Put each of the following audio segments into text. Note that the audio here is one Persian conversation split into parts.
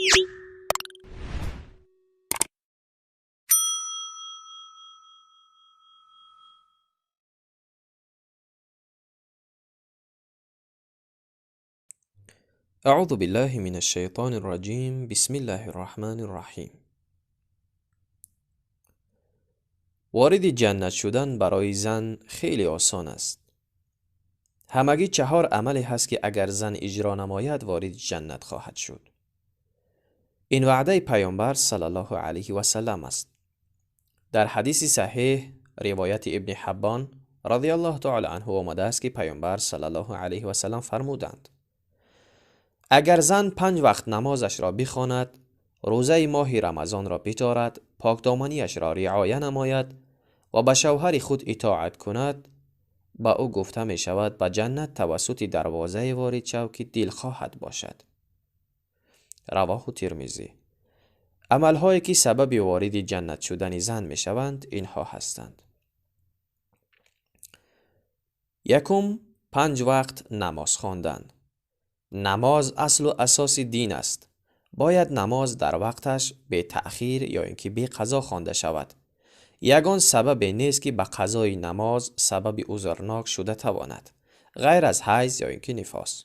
اعوذ بالله من الشیطان الرجیم. بسم الله الرحمن الرحیم. وارد جنت شدن برای زن خیلی آسان است. همگی 4 عملی هست که اگر زن اجرا نماید وارد جنت خواهد شد. این وعده پیامبر صلی الله علیه و سلم است. در حدیث صحیح روایت ابن حبان رضی الله تعالی عنه آمده است که پیامبر صلی الله علیه و سلم فرمودند: اگر زن 5 وقت نمازش را بخواند، روزه ماه رمضان را بدارد، پاکدامنیش را رعایت نماید و به شوهر خود اطاعت کند، با او گفته می شود به جنت توسط دروازه وارد شو که دلخواهت باشد. رواه ترمذی. عملهایی که سبب وارد جنت شدن زن می شوند اینها هستند: 1. 5 وقت نماز خواندن. نماز اصل و اساس دین است. باید نماز در وقتش به تأخیر یا اینکه به قضا خوانده شود. یگان سبب نیست که به قضای نماز سبب عذرناک شده تواند، غیر از حیض یا اینکه نفاس.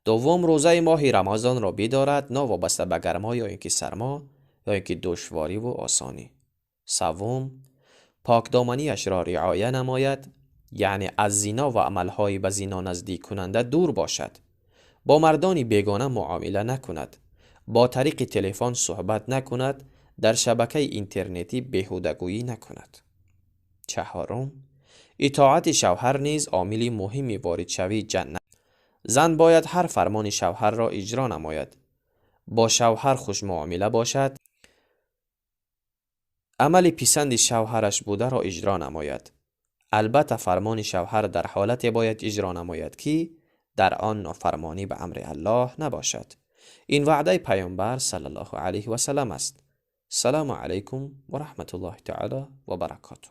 2. روزه ماه رمضان را بدارد، نه وابسته به گرما یا اینکه سرما یا اینکه دشواری و آسانی. 3. پاکدامنیش را رعایت نماید، یعنی از زنا و عملهای به زنا نزدیک کننده دور باشد. با مردانی بیگانه معامله نکند، با طریق تلفن صحبت نکند، در شبکه اینترنتی بیهوده‌گویی نکند. 4. اطاعت شوهر نیز عامل مهمی وارد شوی جنت. زن باید هر فرمان شوهر را اجرا نماید، با شوهر خوش معامله باشد، عمل پسند شوهرش بوده را اجرا نماید. البته فرمان شوهر در حالت باید اجرا نماید که در آن نافرمانی به امر الله نباشد. این وعده پیامبر صلی الله علیه و سلم است. السلام علیکم و رحمت الله تعالی و برکاته.